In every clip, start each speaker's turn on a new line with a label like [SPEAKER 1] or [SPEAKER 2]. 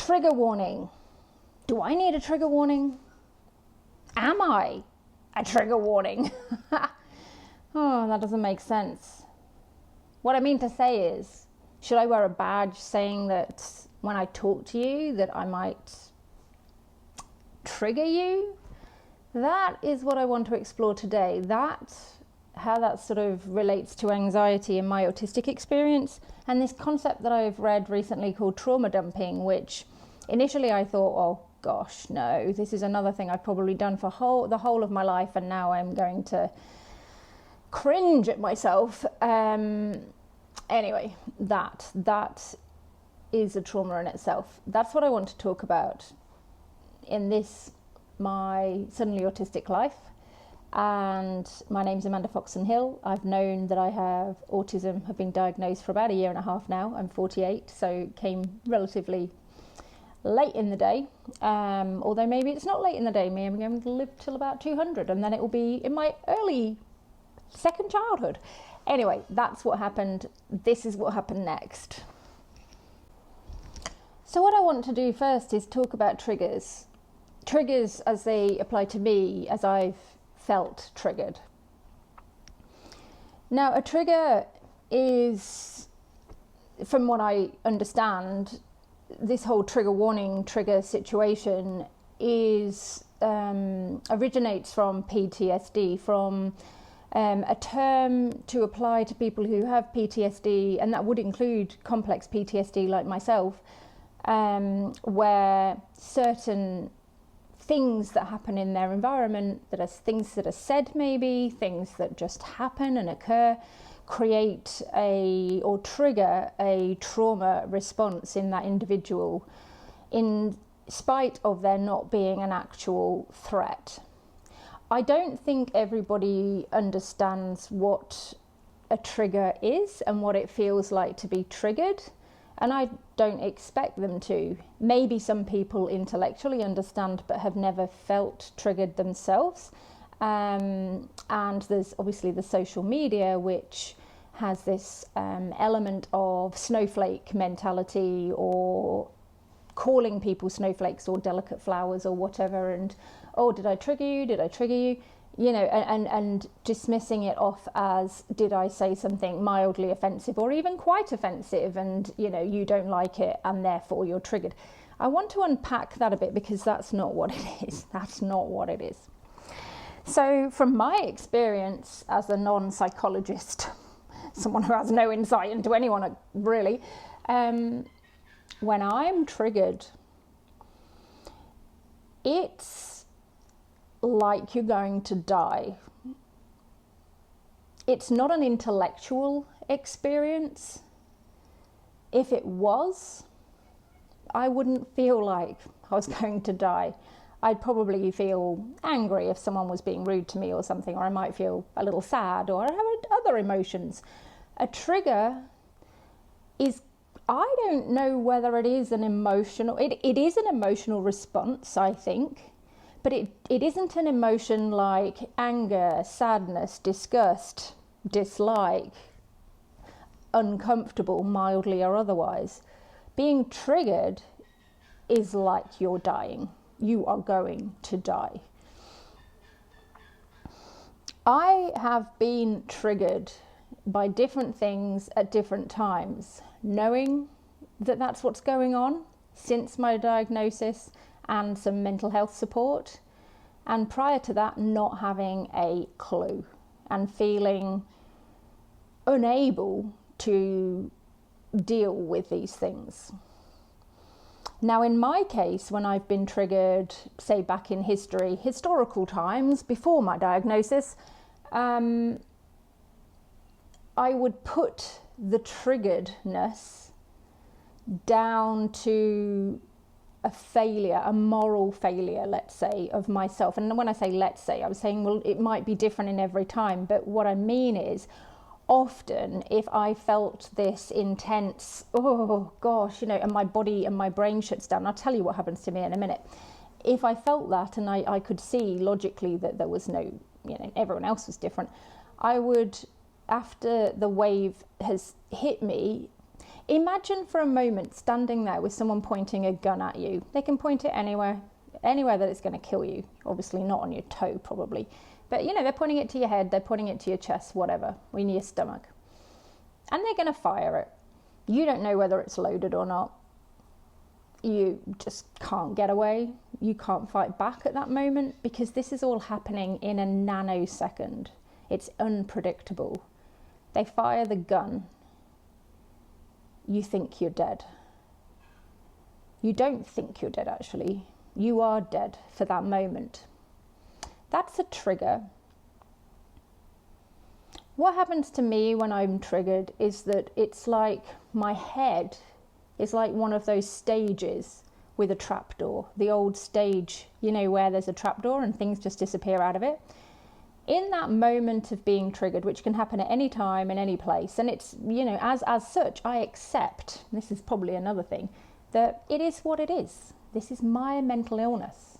[SPEAKER 1] Trigger warning. Do I need a trigger warning? Am I a trigger warning? Oh, that doesn't make sense. What I mean to say is, should I wear a badge saying that when I talk to you that I might trigger you? That is what I want to explore today. How that sort of relates to anxiety in my autistic experience, and this concept that I've read recently called trauma dumping, which initially I thought, oh gosh, no, this is another thing I've probably done for the whole of my life, and now I'm going to cringe at myself. Anyway, that is a trauma in itself. That's what I want to talk about in this, my suddenly autistic life. And my name's Amanda Foxon-Hill. I've known that I have autism, have been diagnosed for about a year and a half now. I'm 48, so it came relatively late in the day. Although maybe it's not late in the day, maybe I'm going to live till about 200, and then it will be in my early second childhood. Anyway, that's what happened. This is what happened next. So what I want to do first is talk about triggers. Triggers as they apply to me, as I've felt triggered. Now, a trigger is, from what I understand, this whole trigger warning, trigger situation is originates from PTSD, from a term to apply to people who have PTSD, and that would include complex PTSD like myself, where certain things that happen in their environment, that are things that are said, maybe things that just happen and occur, create or trigger a trauma response in that individual, in spite of there not being an actual threat. I don't think everybody understands what a trigger is and what it feels like to be triggered, and I don't expect them to. Maybe some people intellectually understand but have never felt triggered themselves. And there's obviously the social media, which has this element of snowflake mentality, or calling people snowflakes or delicate flowers or whatever, and oh, did I trigger you? Did I trigger you? You know, and dismissing it off as, did I say something mildly offensive or even quite offensive, and you know, you don't like it and therefore you're triggered. I want to unpack that a bit, because that's not what it is. That's not what it is. So from my experience as a non-psychologist, someone who has no insight into anyone really, when I'm triggered, it's like you're going to die. It's not an intellectual experience. If it was, I wouldn't feel like I was going to die. I'd probably feel angry if someone was being rude to me or something, or I might feel a little sad, or I have other emotions. A trigger is, I don't know whether it is an emotional, it is an emotional response, I think. But it isn't an emotion like anger, sadness, disgust, dislike, uncomfortable, mildly or otherwise. Being triggered is like you're dying. You are going to die. I have been triggered by different things at different times, knowing that that's what's going on since my diagnosis and some mental health support, and prior to that not having a clue and feeling unable to deal with these things. Now in my case, when I've been triggered, say back in historical times before my diagnosis, I would put the triggeredness down to a failure, a moral failure, let's say, of myself. And when I say let's say, I was saying, well, it might be different in every time. But what I mean is, often if I felt this intense, oh gosh, you know, and my body and my brain shuts down, I'll tell you what happens to me in a minute. If I felt that and I could see logically that there was no, you know, everyone else was different, I would, after the wave has hit me, Imagine for a moment standing there with someone pointing a gun at you. They can point it anywhere that it's going to kill you. Obviously not on your toe probably. But they're pointing it to your head, they're pointing it to your chest, whatever, or in your stomach. And they're going to fire it. You don't know whether it's loaded or not. You just can't get away. You can't fight back at that moment because this is all happening in a nanosecond. It's unpredictable. They fire the gun. You think you're dead. You don't think you're dead, actually. You are dead for that moment. That's a trigger. What happens to me when I'm triggered is that it's like my head is like one of those stages with a trapdoor. The old stage, where there's a trapdoor and things just disappear out of it. In that moment of being triggered, which can happen at any time in any place, and it's, as such, I accept, this is probably another thing, that it is what it is. This is my mental illness.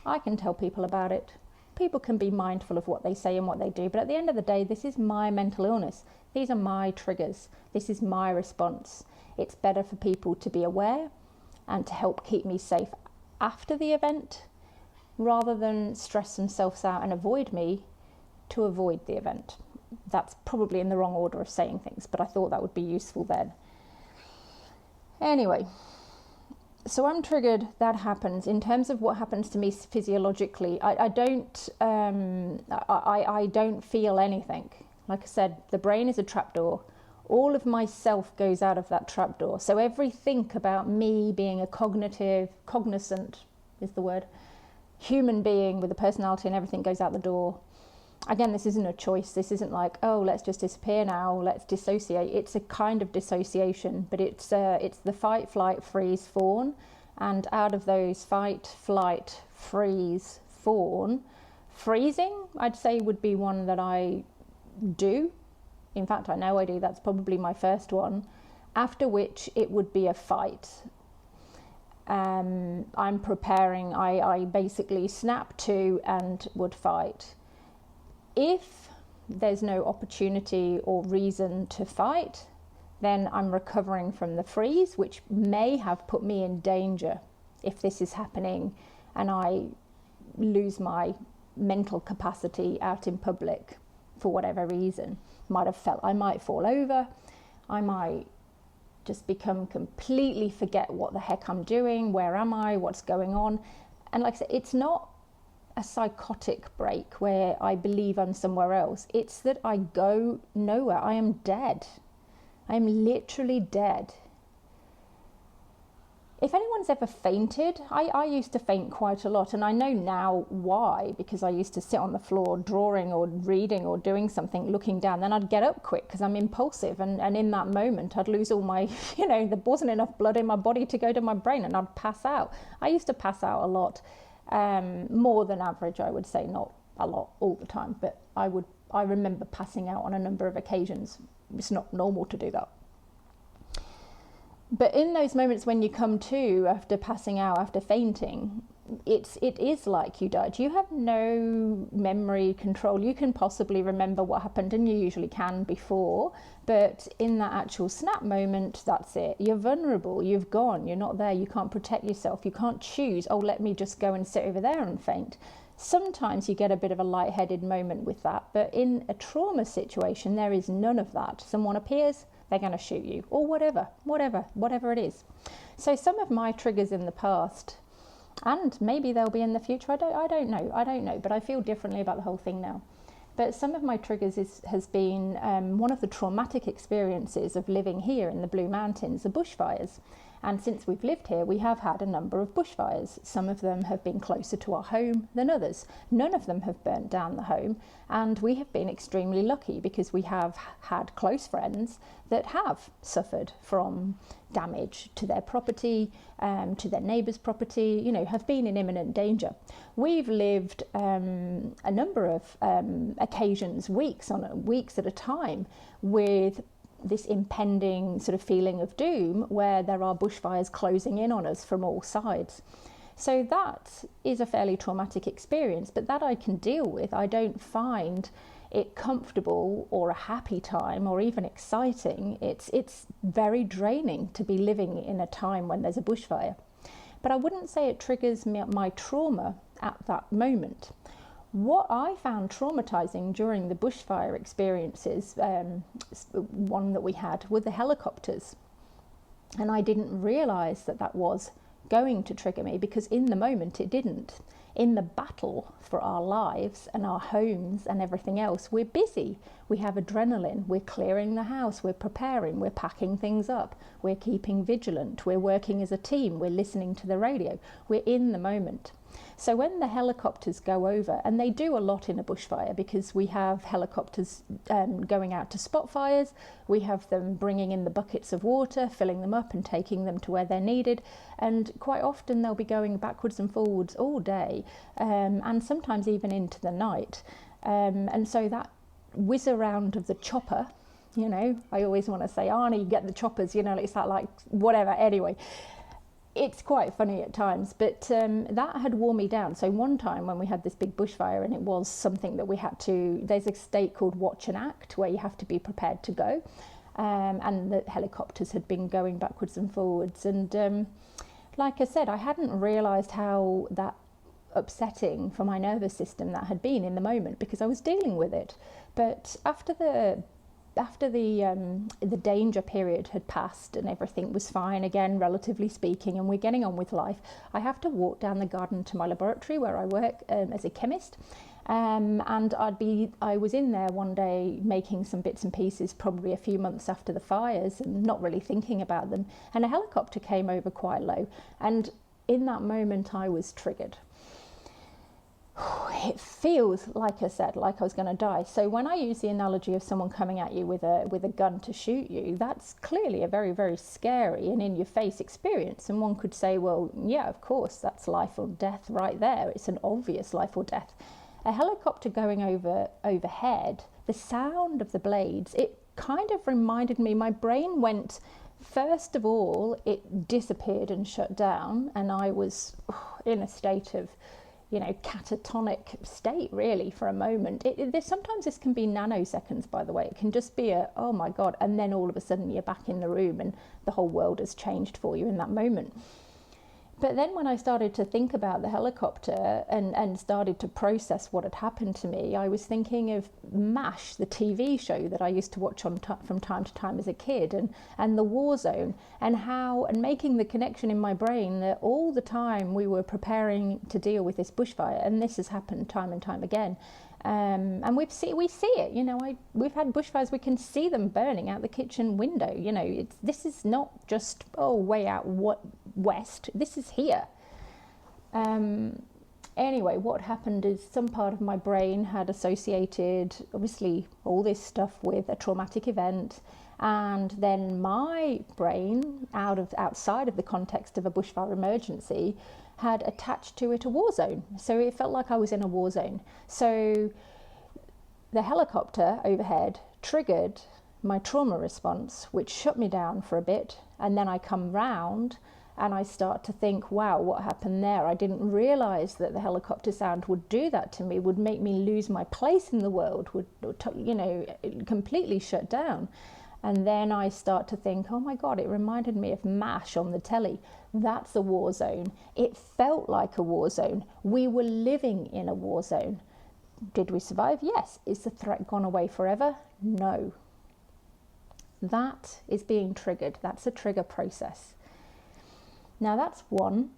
[SPEAKER 1] I can tell people about it. People can be mindful of what they say and what they do, but at the end of the day, this is my mental illness. These are my triggers. This is my response. It's better for people to be aware and to help keep me safe after the event, rather than stress themselves out and avoid me to avoid the event. That's probably in the wrong order of saying things, but I thought that would be useful then. Anyway, so I'm triggered, that happens. In terms of what happens to me physiologically, I don't feel anything. Like I said, the brain is a trapdoor. All of myself goes out of that trapdoor. So everything about me being a cognizant is the word, human being with a personality and everything goes out the door. Again, this isn't a choice. This isn't like, oh, let's just disappear now, let's dissociate. It's a kind of dissociation, but it's the fight, flight, freeze, fawn. And out of those fight, flight, freeze, fawn, freezing, I'd say, would be one that I do. In fact, I know I do. That's probably my first one. After which it would be a fight. I'm preparing, I basically snap to and would fight. If there's no opportunity or reason to fight, then I'm recovering from the freeze, which may have put me in danger if this is happening and I lose my mental capacity out in public for whatever reason. I might fall over, I might just become completely forget what the heck I'm doing, where am I, what's going on. And like I said, it's not a psychotic break where I believe I'm somewhere else. It's that I go nowhere. I am dead. I'm literally dead. If anyone's ever fainted, I used to faint quite a lot, and I know now why, because I used to sit on the floor drawing or reading or doing something, looking down, then I'd get up quick because I'm impulsive, and in that moment I'd lose all my, there wasn't enough blood in my body to go to my brain and I'd pass out. I used to pass out a lot, more than average, I would say, not a lot all the time, but I remember passing out on a number of occasions. It's not normal to do that. But in those moments when you come to after passing out, after fainting, it is like you died. You have no memory control. You can possibly remember what happened, and you usually can before, but in that actual snap moment, that's it. You're vulnerable. You've gone. You're not there. You can't protect yourself. You can't choose, oh, let me just go and sit over there and faint. Sometimes you get a bit of a lightheaded moment with that, but in a trauma situation, there is none of that. Someone appears, they're going to shoot you, or whatever it is. So some of my triggers in the past, and maybe they'll be in the future, I don't know, but I feel differently about the whole thing now. But some of my triggers has been one of the traumatic experiences of living here in the Blue Mountains, the bushfires. And since we've lived here, we have had a number of bushfires. Some of them have been closer to our home than others. None of them have burnt down the home. And we have been extremely lucky because we have had close friends that have suffered from damage to their property, to their neighbour's property, have been in imminent danger. We've lived a number of occasions, weeks at a time, with this impending sort of feeling of doom where there are bushfires closing in on us from all sides. So that is a fairly traumatic experience, but that I can deal with. I don't find it comfortable or a happy time or even exciting. It's very draining to be living in a time when there's a bushfire. But I wouldn't say it triggers my trauma at that moment. What I found traumatizing during the bushfire experiences, one that we had, were the helicopters. And I didn't realize that that was going to trigger me, because in the moment it didn't. In the battle for our lives and our homes and everything else, we're busy. We have adrenaline, we're clearing the house, we're preparing, we're packing things up, we're keeping vigilant, we're working as a team, we're listening to the radio, we're in the moment. So when the helicopters go over, and they do a lot in a bushfire, because we have helicopters going out to spot fires, we have them bringing in the buckets of water, filling them up and taking them to where they're needed, and quite often they'll be going backwards and forwards all day, and sometimes even into the night. And so that whiz around of the chopper, you know, I always want to say, Arnie, you get the choppers, you know, it's like whatever, anyway. It's quite funny at times, but that had worn me down. So one time when we had this big bushfire, and it was something that we had to, there's a state called watch and act where you have to be prepared to go. And the helicopters had been going backwards and forwards. And like I said, I hadn't realised how that upsetting for my nervous system that had been in the moment, because I was dealing with it. But after the danger period had passed and everything was fine again, relatively speaking, and we're getting on with life, I have to walk down the garden to my laboratory where I work as a chemist. And I was in there one day making some bits and pieces, probably a few months after the fires, and not really thinking about them. And a helicopter came over quite low. And in that moment, I was triggered. It feels, like I said, like I was going to die. So when I use the analogy of someone coming at you with a gun to shoot you, that's clearly a very, very scary and in-your-face experience. And one could say, well, yeah, of course, that's life or death right there. It's an obvious life or death. A helicopter going overhead, the sound of the blades, it kind of reminded me, my brain went, first of all, it disappeared and shut down, and I was in a state of, you know, catatonic state really for a moment. Sometimes this can be nanoseconds, by the way. It can just be a, oh my God, and then all of a sudden you're back in the room and the whole world has changed for you in that moment. But then when I started to think about the helicopter and started to process what had happened to me, I was thinking of MASH, the TV show that I used to watch from time to time as a kid, and the war zone, and making the connection in my brain that all the time we were preparing to deal with this bushfire, and this has happened time and time again. And we see it, you know, we've had bushfires, we can see them burning out the kitchen window, you know, this is not just, way out west, this is here. Anyway, what happened is some part of my brain had associated, obviously, all this stuff with a traumatic event, and then my brain, outside of the context of a bushfire emergency, had attached to it a war zone. So it felt like I was in a war zone. So the helicopter overhead triggered my trauma response, which shut me down for a bit. And then I come round and I start to think, wow, what happened there? I didn't realize that the helicopter sound would do that to me, would make me lose my place in the world, would, you know, completely shut down. And then I start to think, oh my God, it reminded me of MASH on the telly. That's a war zone. It felt like a war zone. We were living in a war zone. Did we survive? Yes. Is the threat gone away forever? No. That is being triggered. That's a trigger process. Now that's one.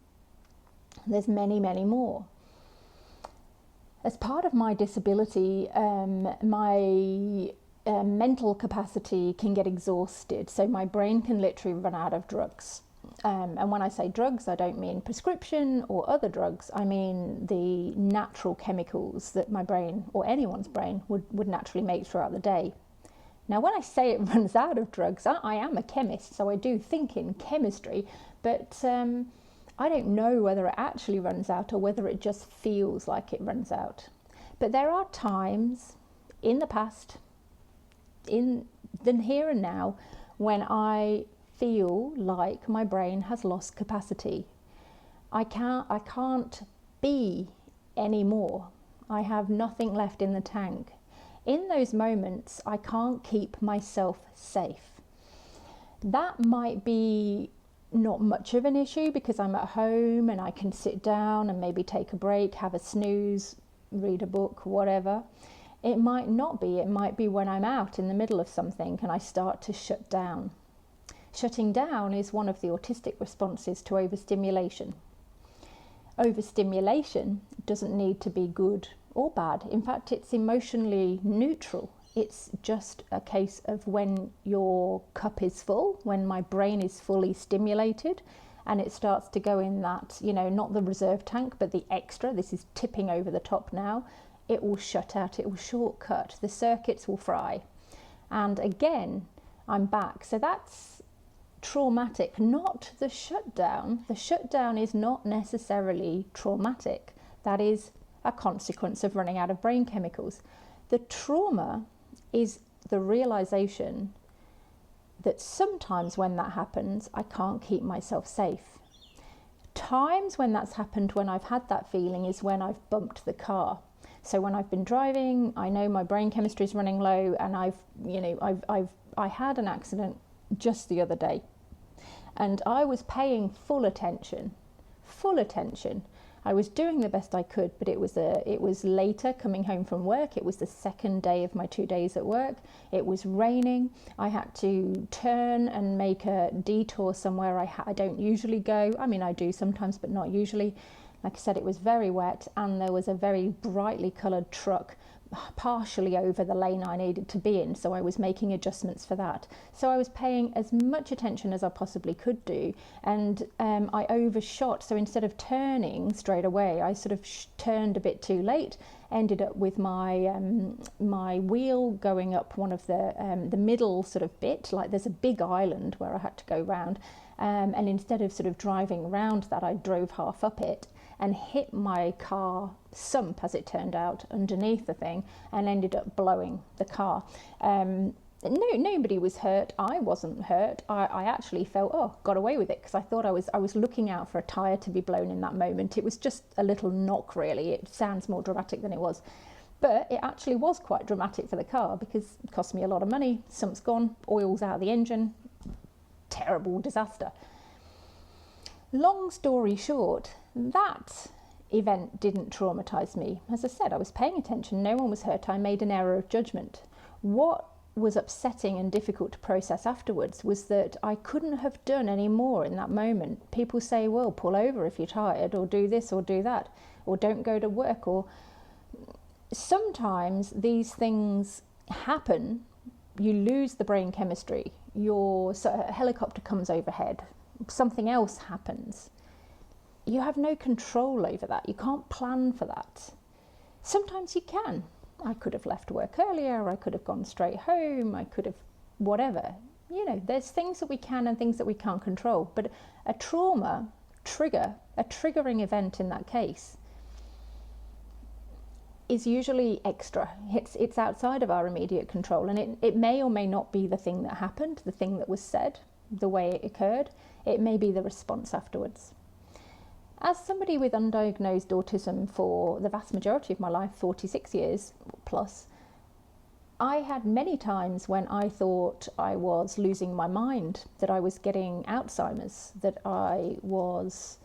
[SPEAKER 1] There's many, many more. As part of my disability, my mental capacity can get exhausted, so my brain can literally run out of drugs. And when I say drugs, I don't mean prescription or other drugs. I mean the natural chemicals that my brain, or anyone's brain, would naturally make throughout the day. Now, when I say it runs out of drugs, I am a chemist, so I do think in chemistry, but I don't know whether it actually runs out or whether it just feels like it runs out. But there are times in the past, in the here and now, when I feel like my brain has lost capacity. I can't be anymore. I have nothing left in the tank. In those moments, I can't keep myself safe. That might be not much of an issue because I'm at home and I can sit down and maybe take a break, have a snooze, read a book, whatever. It might not be. It might be when I'm out in the middle of something and I start to shut down. Shutting down is one of the autistic responses to overstimulation. Overstimulation doesn't need to be good or bad. In fact, it's emotionally neutral. It's just a case of when your cup is full, when my brain is fully stimulated and it starts to go in that, not the reserve tank, but the extra, this is tipping over the top now, it will shut out, it will shortcut, the circuits will fry. And again, I'm back. So that's traumatic, not the shutdown. The shutdown is not necessarily traumatic. That is a consequence of running out of brain chemicals. The trauma is the realization that sometimes when that happens, I can't keep myself safe. Times when that's happened, when I've had that feeling, is when I've bumped the car. So when I've been driving, I know my brain chemistry is running low, and I had an accident just the other day, and I was paying full attention. I was doing the best I could, but it was later coming home from work. It was the second day of my 2 days at work. It was raining. I had to turn and make a detour somewhere I don't usually go. I mean, I do sometimes, but not usually. Like I said, it was very wet, and there was a very brightly coloured truck partially over the lane I needed to be in, so I was making adjustments for that. So I was paying as much attention as I possibly could do, and I overshot. So instead of turning straight away, I sort of turned a bit too late, ended up with my my wheel going up one of the middle sort of bit, like there's a big island where I had to go round, and instead of sort of driving round that, I drove half up it and hit my car sump, as it turned out, underneath the thing, and ended up blowing the car. Nobody was hurt. I wasn't hurt. I actually felt, got away with it, because I thought I was looking out for a tyre to be blown in that moment. It was just a little knock, really. It sounds more dramatic than it was. But it actually was quite dramatic for the car, because it cost me a lot of money. Sump's gone, oil's out of the engine. Terrible disaster. Long story short, that event didn't traumatise me. As I said, I was paying attention, no one was hurt, I made an error of judgment. What was upsetting and difficult to process afterwards was that I couldn't have done any more in that moment. People say, well, pull over if you're tired, or do this or do that, or don't go to work, or sometimes these things happen. You lose the brain chemistry, a helicopter comes overhead, something else happens. You have no control over that. You can't plan for that. Sometimes you can. I could have left work earlier, I could have gone straight home, I could have whatever. There's things that we can and things that we can't control. But a trauma trigger, a triggering event in that case, is usually extra. It's outside of our immediate control, and it may or may not be the thing that happened, the thing that was said, the way it occurred. It may be the response afterwards. As somebody with undiagnosed autism for the vast majority of my life, 46 years plus, I had many times when I thought I was losing my mind, that I was getting Alzheimer's, that I was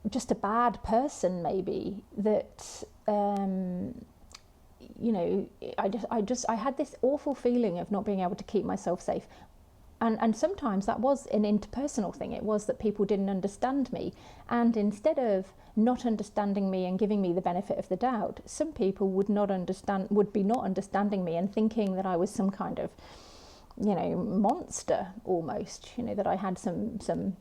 [SPEAKER 1] just a bad person maybe, that I had this awful feeling of not being able to keep myself safe. And sometimes that was an interpersonal thing. It was that people didn't understand me. And instead of not understanding me and giving me the benefit of the doubt, some people would be not understanding me and thinking that I was some kind of, monster almost, that I had some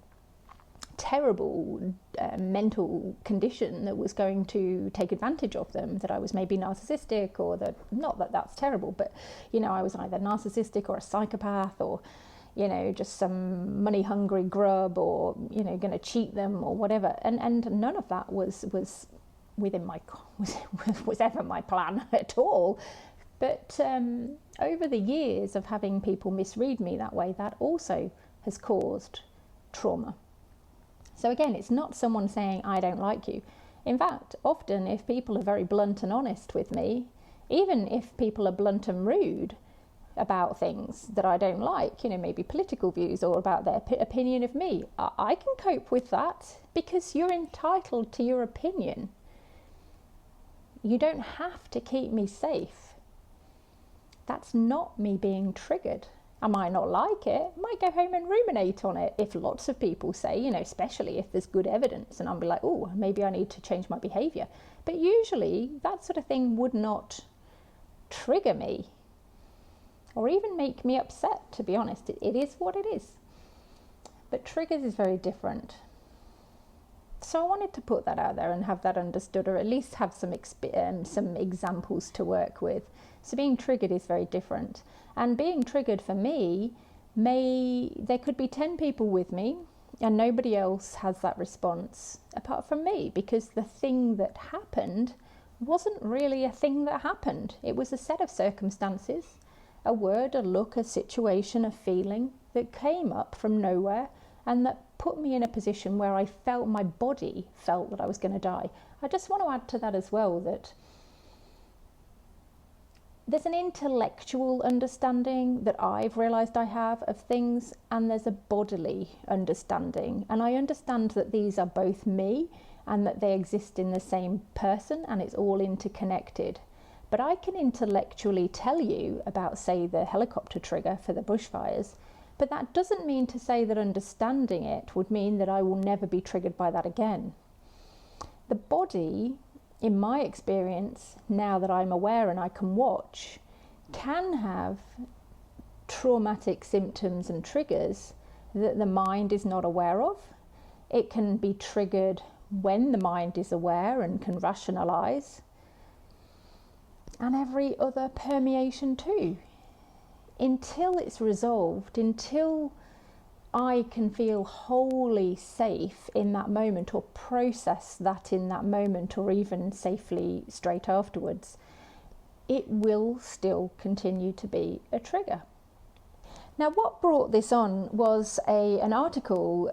[SPEAKER 1] terrible mental condition that was going to take advantage of them, that I was maybe narcissistic, or that, not that that's terrible, but, I was either narcissistic or a psychopath, or just some money-hungry grub, or, going to cheat them or whatever. And none of that was within was ever my plan at all. But over the years of having people misread me that way, that also has caused trauma. So again, it's not someone saying, I don't like you. In fact, often if people are very blunt and honest with me, Even if people are blunt and rude about things that I don't like, maybe political views or about their opinion of me, I can cope with that because you're entitled to your opinion. You don't have to keep me safe. That's not me being triggered. I might not like it, I might go home and ruminate on it if lots of people say, especially if there's good evidence, and I'll be like, oh, maybe I need to change my behaviour. But usually that sort of thing would not trigger me or even make me upset, to be honest. It is what it is. But triggers is very different. So I wanted to put that out there and have that understood, or at least have some examples to work with. So being triggered is very different. And being triggered for me, there could be 10 people with me and nobody else has that response apart from me, because the thing that happened wasn't really a thing that happened. It was a set of circumstances, a word, a look, a situation, a feeling that came up from nowhere and that put me in a position where I felt, my body felt that I was going to die. I just want to add to that as well that there's an intellectual understanding that I've realised I have of things, and there's a bodily understanding. And I understand that these are both me and that they exist in the same person and it's all interconnected. But I can intellectually tell you about, say, the helicopter trigger for the bushfires, but that doesn't mean to say that understanding it would mean that I will never be triggered by that again. The body, in my experience, now that I'm aware and I can watch, can have traumatic symptoms and triggers that the mind is not aware of. It can be triggered when the mind is aware and can rationalise, and every other permeation too. Until it's resolved, until I can feel wholly safe in that moment, or process that in that moment, or even safely straight afterwards, it will still continue to be a trigger. Now, what brought this on was an article.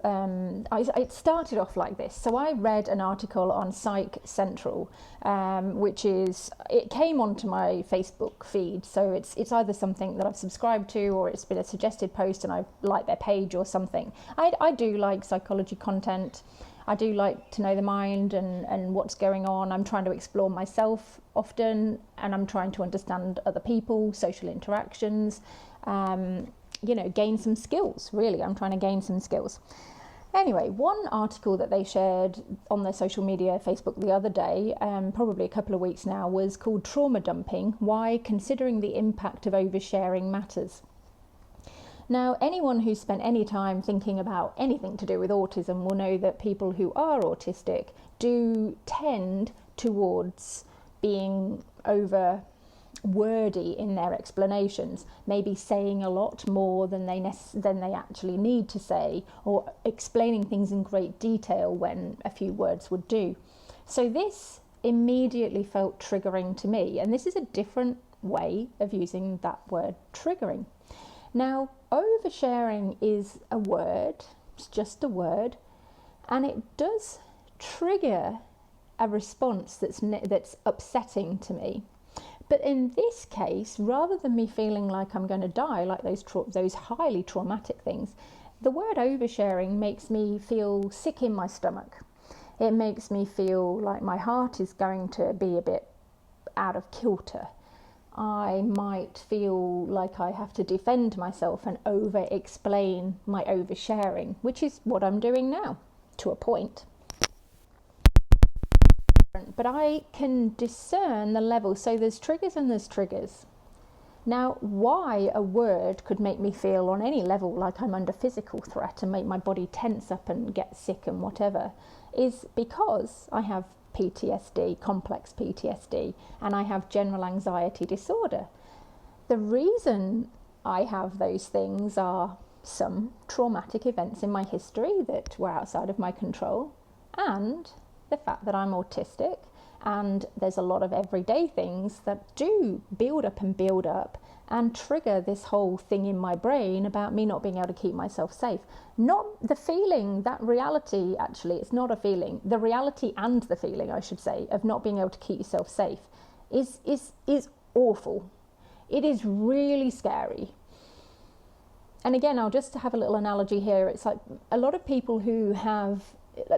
[SPEAKER 1] It started off like this. So I read an article on Psych Central, it came onto my Facebook feed. So it's either something that I've subscribed to, or it's been a suggested post and I like their page or something. I do like psychology content. I do like to know the mind and what's going on. I'm trying to explore myself often, and I'm trying to understand other people, social interactions, gain some skills, really. I'm trying to gain some skills. Anyway, one article that they shared on their social media, Facebook, the other day, probably a couple of weeks now, was called Trauma Dumping, Why Considering the Impact of Oversharing Matters. Now, anyone who's spent any time thinking about anything to do with autism will know that people who are autistic do tend towards being over wordy in their explanations, maybe saying a lot more than they actually need to say, or explaining things in great detail when a few words would do. So this immediately felt triggering to me, and this is a different way of using that word, triggering. Now, oversharing is a word, it's just a word, and it does trigger a response that's upsetting to me. But in this case, rather than me feeling like I'm going to die, like those highly traumatic things, the word oversharing makes me feel sick in my stomach. It makes me feel like my heart is going to be a bit out of kilter. I might feel like I have to defend myself and over-explain my oversharing, which is what I'm doing now, to a point. But I can discern the level. So there's triggers and there's triggers. Now, why a word could make me feel on any level like I'm under physical threat and make my body tense up and get sick and whatever, is because I have PTSD, complex PTSD, and I have general anxiety disorder. The reason I have those things are some traumatic events in my history that were outside of my control, and the fact that I'm autistic, and there's a lot of everyday things that do build up and trigger this whole thing in my brain about me not being able to keep myself safe. Not the feeling, that reality, actually, it's not a feeling. The reality and the feeling, I should say, of not being able to keep yourself safe is awful. It is really scary. And again, I'll just have a little analogy here. It's like a lot of people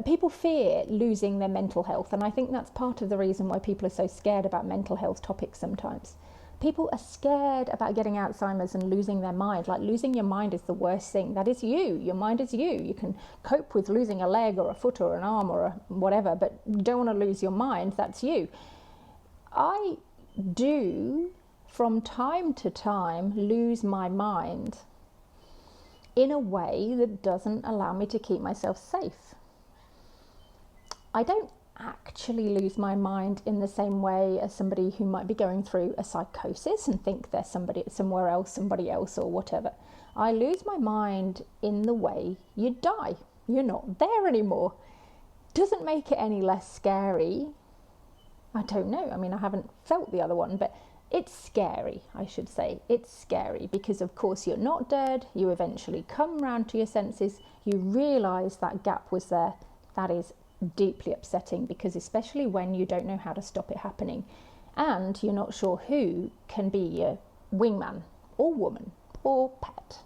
[SPEAKER 1] people fear losing their mental health. And I think that's part of the reason why people are so scared about mental health topics sometimes. People are scared about getting Alzheimer's and losing their mind. Like, losing your mind is the worst thing. That is you. Your mind is you. You can cope with losing a leg or a foot or an arm or whatever, but you don't want to lose your mind. That's you. I do, from time to time, lose my mind in a way that doesn't allow me to keep myself safe. I don't actually lose my mind in the same way as somebody who might be going through a psychosis and think they're somebody else or whatever. I lose my mind in the way you die. You're not there anymore. Doesn't make it any less scary. I don't know. I mean, I haven't felt the other one, but it's scary, I should say. It's scary because, of course, you're not dead. You eventually come round to your senses. You realise that gap was there. That is deeply upsetting, because especially when you don't know how to stop it happening and you're not sure who can be your wingman or woman or pet.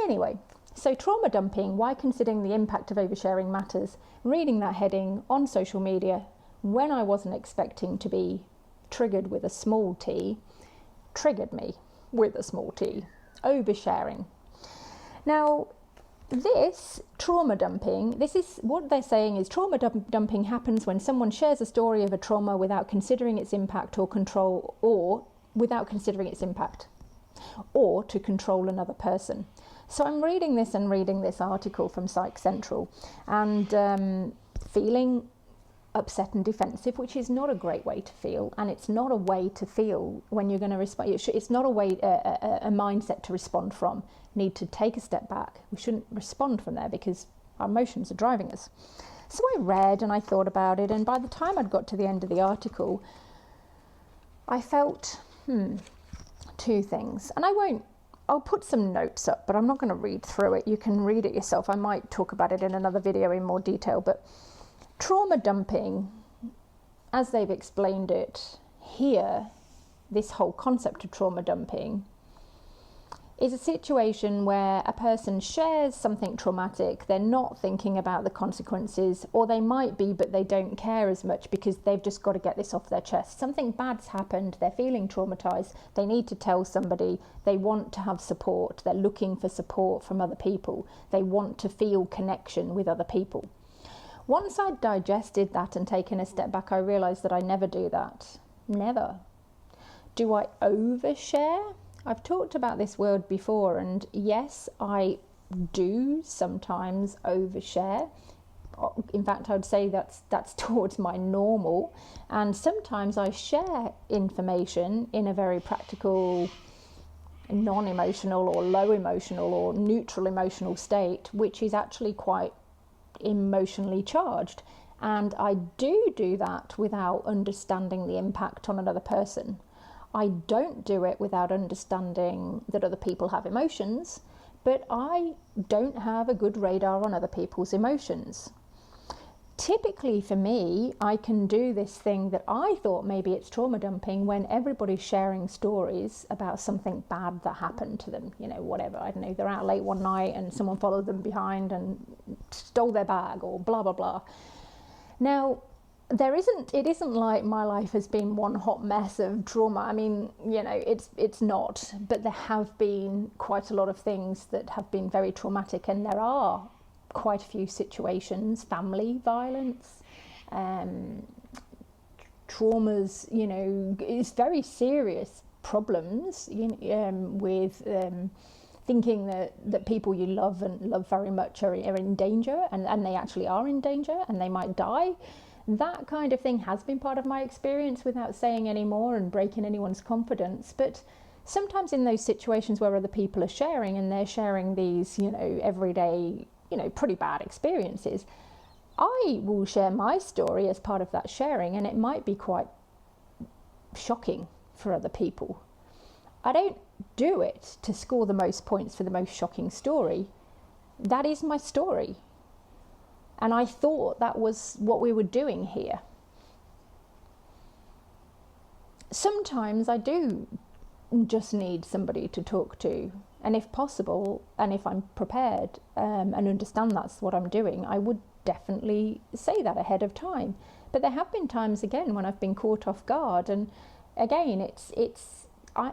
[SPEAKER 1] Anyway, so trauma dumping, why considering the impact of oversharing matters, reading that heading on social media when I wasn't expecting to be triggered with a small t, triggered me with a small t. Oversharing. Now, this trauma dumping, this is what they're saying is trauma dumping happens when someone shares a story of a trauma without considering its impact or control, or without considering its impact, or to control another person. So I'm reading this article from Psych Central and feeling upset and defensive, which is not a great way to feel, and it's not a way to feel when you're going to respond. It's not a way, a mindset to respond from. Need to take a step back. We shouldn't respond from there because our emotions are driving us. So I read and I thought about it, and by the time I'd got to the end of the article, I felt two things. And I'll put some notes up, but I'm not going to read through it. You can read it yourself. I might talk about it in another video in more detail, but trauma dumping, as they've explained it here, this whole concept of trauma dumping is a situation where a person shares something traumatic. They're not thinking about the consequences, or they might be, but they don't care as much because they've just got to get this off their chest. Something bad's happened, they're feeling traumatized, they need to tell somebody, they want to have support, they're looking for support from other people, they want to feel connection with other people. Once I'd digested that and taken a step back, I realised that I never do that. Never. Do I overshare? I've talked about this word before, and yes, I do sometimes overshare. In fact, I would say that's towards my normal. And sometimes I share information in a very practical, non-emotional or low emotional or neutral emotional state, which is actually quite emotionally charged. And I do that without understanding the impact on another person. I don't do it without understanding that other people have emotions, but I don't have a good radar on other people's emotions. Typically for me, I can do this thing that I thought maybe it's trauma dumping when everybody's sharing stories about something bad that happened to them, whatever. I don't know, they're out late one night and someone followed them behind and stole their bag or blah, blah, blah. Now, it isn't like my life has been one hot mess of trauma. I mean, it's not, but there have been quite a lot of things that have been very traumatic, and there are quite a few situations, family violence, traumas, it's very serious problems with thinking that people you love and love very much are in danger, and they actually are in danger and they might die. That kind of thing has been part of my experience without saying any more and breaking anyone's confidence. But sometimes in those situations where other people are sharing, and they're sharing these, everyday, pretty bad experiences, I will share my story as part of that sharing, and it might be quite shocking for other people. I don't do it to score the most points for the most shocking story. That is my story. And I thought that was what we were doing here. sometimes I do just need somebody to talk to. And if possible, and if I'm prepared and understand that's what I'm doing, I would definitely say that ahead of time. But there have been times, again, when I've been caught off guard. And again,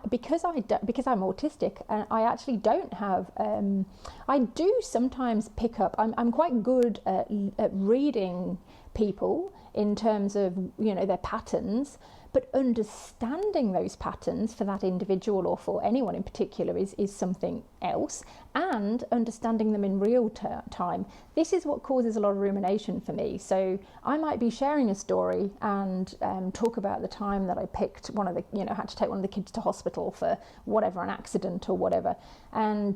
[SPEAKER 1] because I'm autistic, and I actually don't have, I do sometimes pick up, I'm quite good at reading people in terms of, their patterns, but understanding those patterns for that individual or for anyone in particular is something else, and understanding them in real time. This is what causes a lot of rumination for me. So I might be sharing a story and talk about the time that I picked had to take one of the kids to hospital for whatever, an accident or whatever, and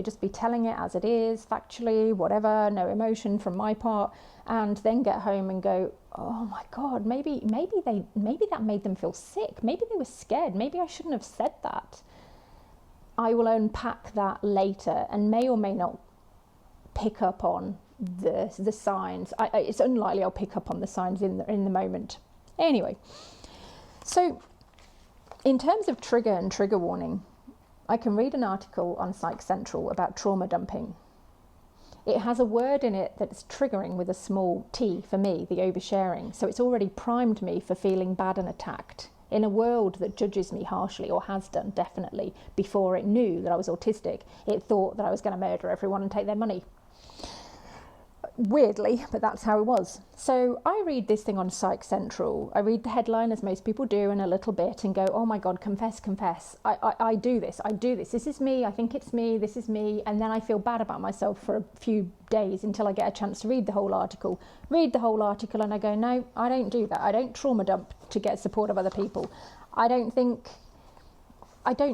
[SPEAKER 1] just be telling it as it is, factually, whatever, no emotion from my part, and then get home and go, oh my God, maybe that made them feel sick. Maybe they were scared. Maybe I shouldn't have said that. I will unpack that later and may or may not pick up on the signs. It's unlikely I'll pick up on the signs in the moment. Anyway, so in terms of trigger and trigger warning, I can read an article on Psych Central about trauma dumping. It has a word in it that's triggering with a small t for me, the oversharing. So it's already primed me for feeling bad and attacked in a world that judges me harshly, or has done definitely. Before it knew that I was autistic, it thought that I was going to murder everyone and take their money. Weirdly, but that's how it was. So I read this thing on Psych Central. I read the headline, as most people do, in a little bit and go, oh my God, confess. I do this. This is me. I think it's me. This is me. And then I feel bad about myself for a few days until I get a chance to read the whole article. And I go, no, I don't do that. I don't trauma dump to get support of other people. I don't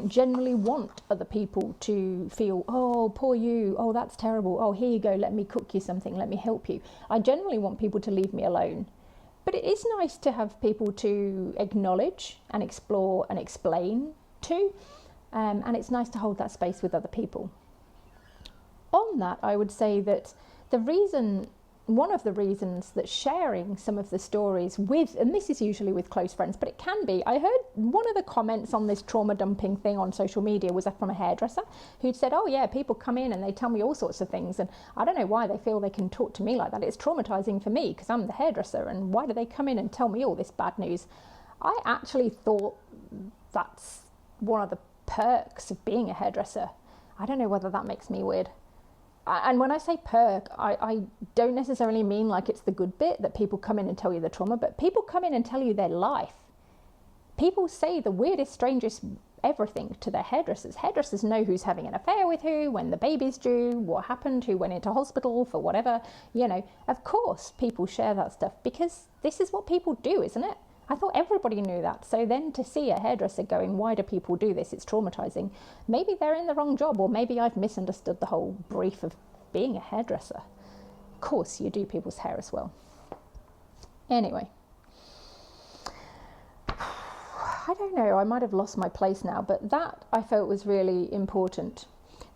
[SPEAKER 1] generally want other people to feel, oh, poor you, oh, that's terrible, oh, here you go, let me cook you something, let me help you. I generally want people to leave me alone. But it is nice to have people to acknowledge and explore and explain to, and it's nice to hold that space with other people. On that, I would say that one of the reasons that sharing some of the stories with, and this is usually with close friends, but it can be, I heard one of the comments on this trauma dumping thing on social media was from a hairdresser who'd said, oh yeah, people come in and they tell me all sorts of things, and I don't know why they feel they can talk to me like that. It's traumatizing for me because I'm the hairdresser, and why do they come in and tell me all this bad news? I actually thought that's one of the perks of being a hairdresser. I don't know whether that makes me weird. And when I say perk, I don't necessarily mean like it's the good bit that people come in and tell you the trauma, but people come in and tell you their life. People say the weirdest, strangest everything to their hairdressers. Hairdressers know who's having an affair with who, when the baby's due, what happened, who went into hospital for whatever. Of course people share that stuff because this is what people do, isn't it? I thought everybody knew that. So then to see a hairdresser going, why do people do this? It's traumatizing. Maybe they're in the wrong job, or maybe I've misunderstood the whole brief of being a hairdresser. Of course, you do people's hair as well. Anyway, I don't know, I might have lost my place now, but that I felt was really important.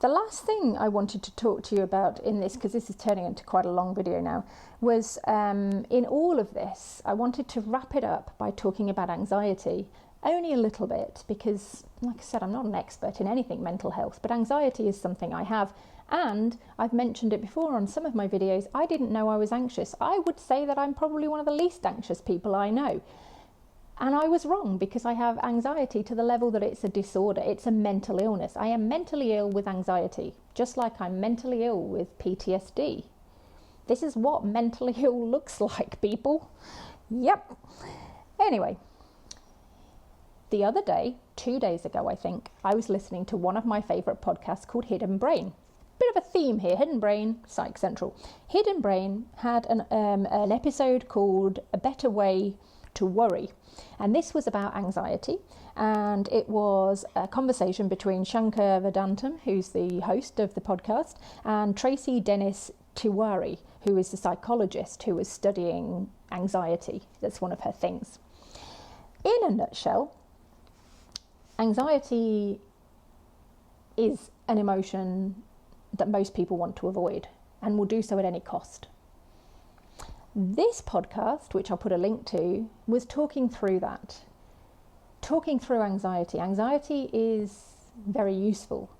[SPEAKER 1] The last thing I wanted to talk to you about in this, because this is turning into quite a long video now, was in all of this, I wanted to wrap it up by talking about anxiety, only a little bit, because like I said, I'm not an expert in anything mental health, but anxiety is something I have, and I've mentioned it before on some of my videos. I didn't know I was anxious. I would say that I'm probably one of the least anxious people I know. And I was wrong, because I have anxiety to the level that it's a disorder. It's a mental illness. I am mentally ill with anxiety, just like I'm mentally ill with PTSD. This is what mentally ill looks like, people. Yep. Anyway, the other day, 2 days ago, I think, I was listening to one of my favourite podcasts called Hidden Brain. Bit of a theme here, Hidden Brain, Psych Central. Hidden Brain had an episode called A Better Way to Worry. And this was about anxiety, and it was a conversation between Shankar Vedantam, who's the host of the podcast, and Tracy Dennis Tiwari, who is the psychologist who is studying anxiety. That's one of her things. In a nutshell, anxiety is an emotion that most people want to avoid and will do so at any cost. This podcast, which I'll put a link to, was talking through that. talking through anxiety. Anxiety is very useful.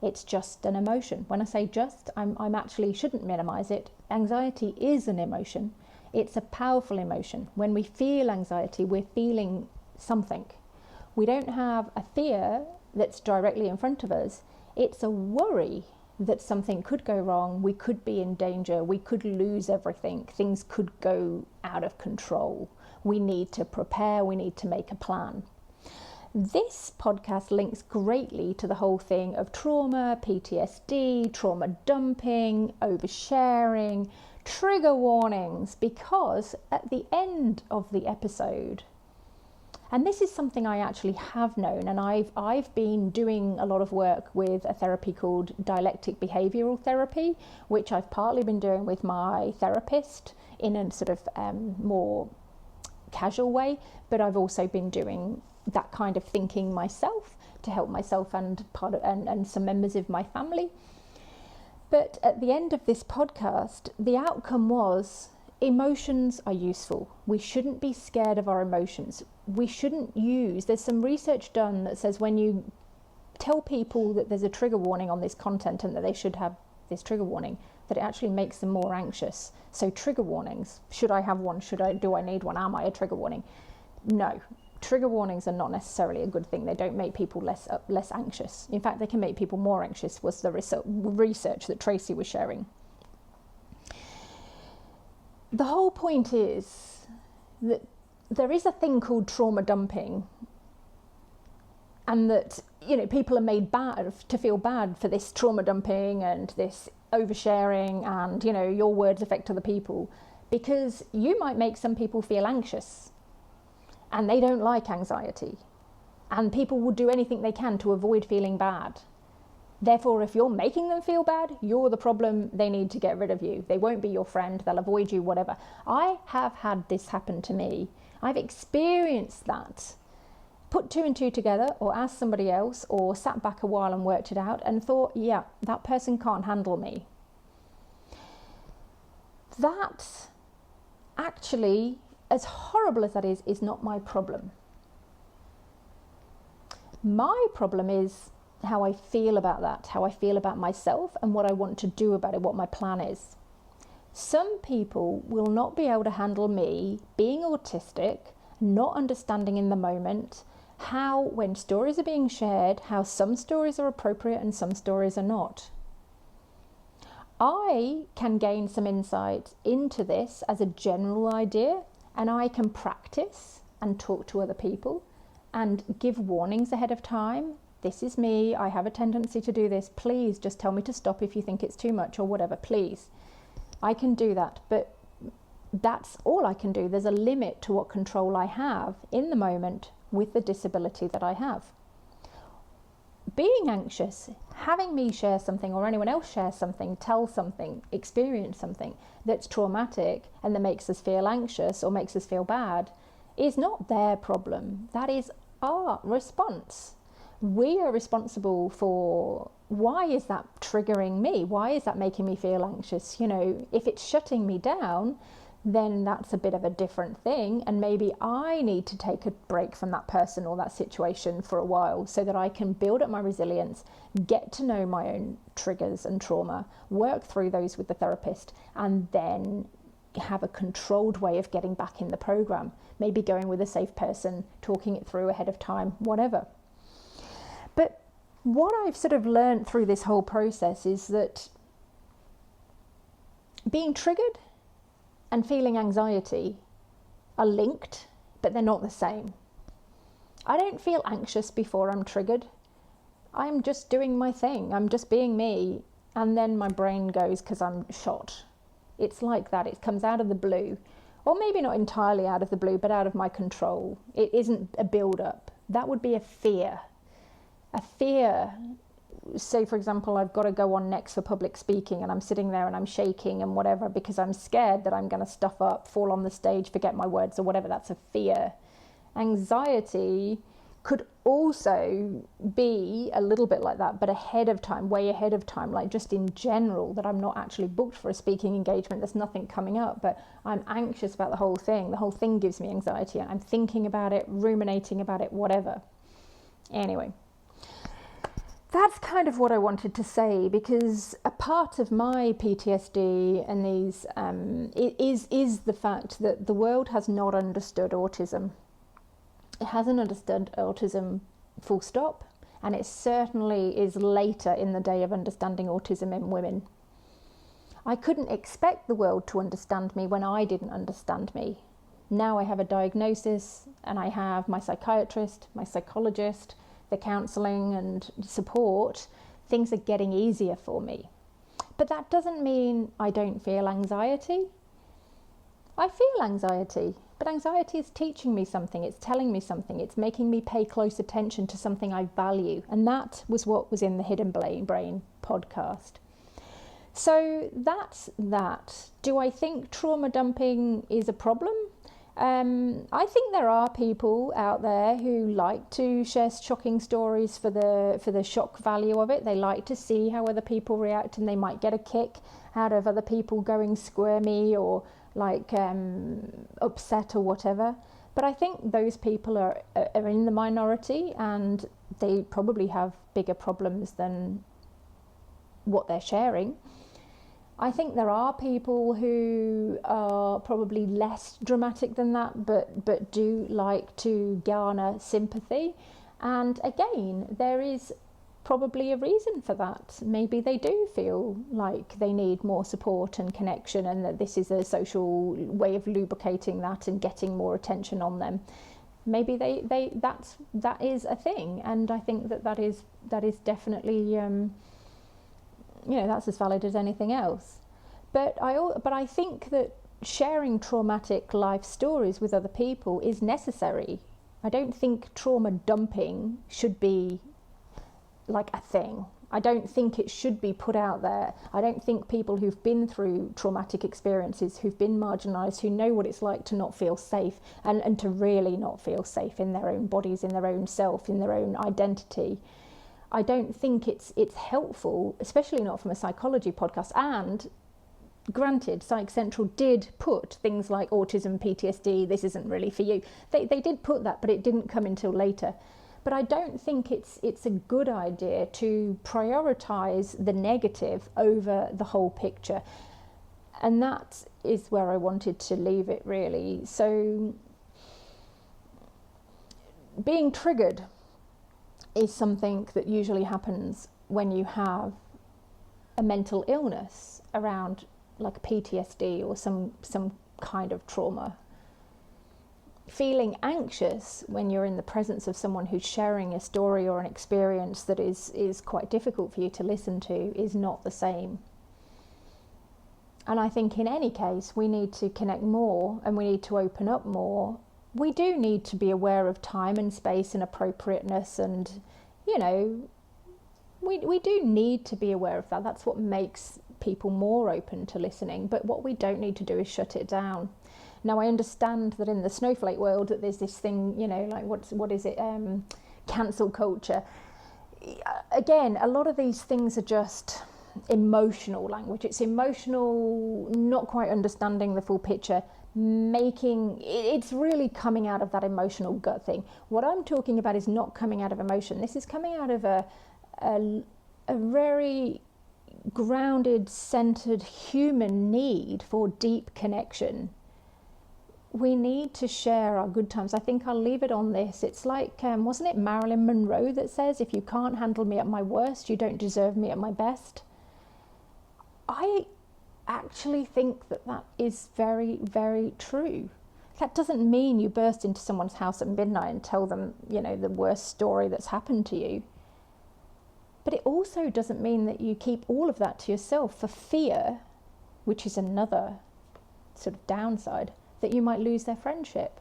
[SPEAKER 1] It's just an emotion. When I say just, I'm actually shouldn't minimize it. Anxiety is an emotion. It's a powerful emotion. When we feel anxiety, we're feeling something. We don't have a fear that's directly in front of us. It's a worry that something could go wrong, we could be in danger, we could lose everything, things could go out of control. We need to prepare, we need to make a plan. This podcast links greatly to the whole thing of trauma, PTSD, trauma dumping, oversharing, trigger warnings, because at the end of the episode, and this is something I actually have known, and I've been doing a lot of work with a therapy called dialectic behavioural therapy, which I've partly been doing with my therapist in a sort of more casual way, but I've also been doing that kind of thinking myself to help myself and some members of my family. But at the end of this podcast, the outcome was emotions are useful. We shouldn't be scared of our emotions. We shouldn't there's some research done that says when you tell people that there's a trigger warning on this content and that they should have this trigger warning, that it actually makes them more anxious. So trigger warnings, should I have one? Do I need one? Am I a trigger warning? No. Trigger warnings are not necessarily a good thing. They don't make people less anxious. In fact, they can make people more anxious, was the research that Tracy was sharing. The whole point is that there is a thing called trauma dumping, and that, people are made bad to feel bad for this trauma dumping and this oversharing, and, your words affect other people, because you might make some people feel anxious and they don't like anxiety, and people will do anything they can to avoid feeling bad. Therefore, if you're making them feel bad, you're the problem. They need to get rid of you. They won't be your friend. They'll avoid you, whatever. I have had this happen to me. I've experienced that. Put two and two together, or asked somebody else, or sat back a while and worked it out and thought, yeah, that person can't handle me. That actually, as horrible as that is not my problem. My problem is how I feel about that, how I feel about myself and what I want to do about it, what my plan is. Some people will not be able to handle me being autistic, not understanding in the moment how, when stories are being shared, how some stories are appropriate and some stories are not. I can gain some insight into this as a general idea, and I can practice and talk to other people and give warnings ahead of time. This is me, I have a tendency to do this, please just tell me to stop if you think it's too much or whatever, please. I can do that, but that's all I can do. There's a limit to what control I have in the moment with the disability that I have. Being anxious, having me share something or anyone else share something, tell something, experience something that's traumatic and that makes us feel anxious or makes us feel bad is not their problem. That is our response. We are responsible for, why is that triggering me? Why is that making me feel anxious? If it's shutting me down, then that's a bit of a different thing. And maybe I need to take a break from that person or that situation for a while so that I can build up my resilience, get to know my own triggers and trauma, work through those with the therapist, and then have a controlled way of getting back in the program. Maybe going with a safe person, talking it through ahead of time, whatever. But what I've sort of learned through this whole process is that being triggered and feeling anxiety are linked, but they're not the same. I don't feel anxious before I'm triggered. I'm just doing my thing. I'm just being me. And then my brain goes because I'm shot. It's like that. It comes out of the blue. Or maybe not entirely out of the blue, but out of my control. It isn't a build-up. That would be a fear. A fear, say for example, I've got to go on next for public speaking and I'm sitting there and I'm shaking and whatever because I'm scared that I'm going to stuff up, fall on the stage, forget my words or whatever. That's a fear. Anxiety could also be a little bit like that, but ahead of time, way ahead of time, like just in general, that I'm not actually booked for a speaking engagement, there's nothing coming up, but I'm anxious about the whole thing. The whole thing gives me anxiety. I'm thinking about it, ruminating about it, whatever. Anyway, that's kind of what I wanted to say, because a part of my PTSD and these is the fact that the world has not understood autism. It hasn't understood autism full stop, and it certainly is later in the day of understanding autism in women. I couldn't expect the world to understand me when I didn't understand me. Now I have a diagnosis, and I have my psychiatrist, my psychologist, the counselling and support. Things are getting easier for me. But that doesn't mean I don't feel anxiety. I feel anxiety. But anxiety is teaching me something, it's telling me something, it's making me pay close attention to something I value. And that was what was in the Hidden Brain podcast. So that's that. Do I think trauma dumping is a problem? I think there are people out there who like to share shocking stories for the shock value of it. They like to see how other people react, and they might get a kick out of other people going squirmy or like upset or whatever. But I think those people are in the minority, and they probably have bigger problems than what they're sharing. I think there are people who are probably less dramatic than that, but do like to garner sympathy. And again, there is probably a reason for that. Maybe they do feel like they need more support and connection, and that this is a social way of lubricating that and getting more attention on them. Maybe that is a thing, and I think that is definitely that's as valid as anything else. But I think that sharing traumatic life stories with other people is necessary. I don't think trauma dumping should be like a thing. I don't think it should be put out there. I don't think people who've been through traumatic experiences, who've been marginalised, who know what it's like to not feel safe and to really not feel safe in their own bodies, in their own self, in their own identity, I don't think it's helpful, especially not from a psychology podcast. And granted, Psych Central did put things like autism, PTSD, this isn't really for you. They did put that, but it didn't come until later. But I don't think it's a good idea to prioritise the negative over the whole picture. And that is where I wanted to leave it, really. So being triggered is something that usually happens when you have a mental illness around, like PTSD or some kind of trauma. Feeling anxious when you're in the presence of someone who's sharing a story or an experience that is quite difficult for you to listen to is not the same. And I think in any case, we need to connect more, and we need to open up more. We do need to be aware of time and space and appropriateness, and we do need to be aware of that. That's what makes people more open to listening. But what we don't need to do is shut it down. Now, I understand that in the snowflake world that there's this thing, like what is it, cancel culture. Again, a lot of these things are just emotional language. It's emotional, not quite understanding the full picture, it's really coming out of that emotional gut thing. What I'm talking about is not coming out of emotion. This is coming out of a very grounded, centered human need for deep connection. We need to share our good times. I think I'll leave it on this. It's like, wasn't it Marilyn Monroe that says, if you can't handle me at my worst, you don't deserve me at my best? I actually think that is very, very true. That doesn't mean you burst into someone's house at midnight and tell them, the worst story that's happened to you. But it also doesn't mean that you keep all of that to yourself for fear, which is another sort of downside, that you might lose their friendship.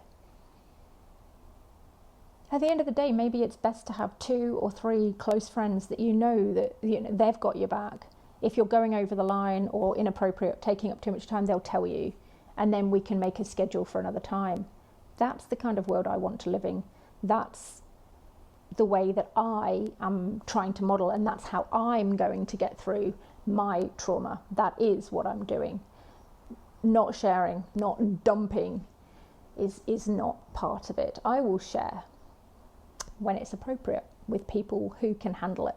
[SPEAKER 1] At the end of the day, maybe it's best to have 2 or 3 close friends that that they've got your back. If you're going over the line or inappropriate, taking up too much time, they'll tell you, and then we can make a schedule for another time. That's the kind of world I want to live in. That's the way that I am trying to model, and that's how I'm going to get through my trauma. That is what I'm doing. Not sharing, not dumping is not part of it. I will share when it's appropriate with people who can handle it.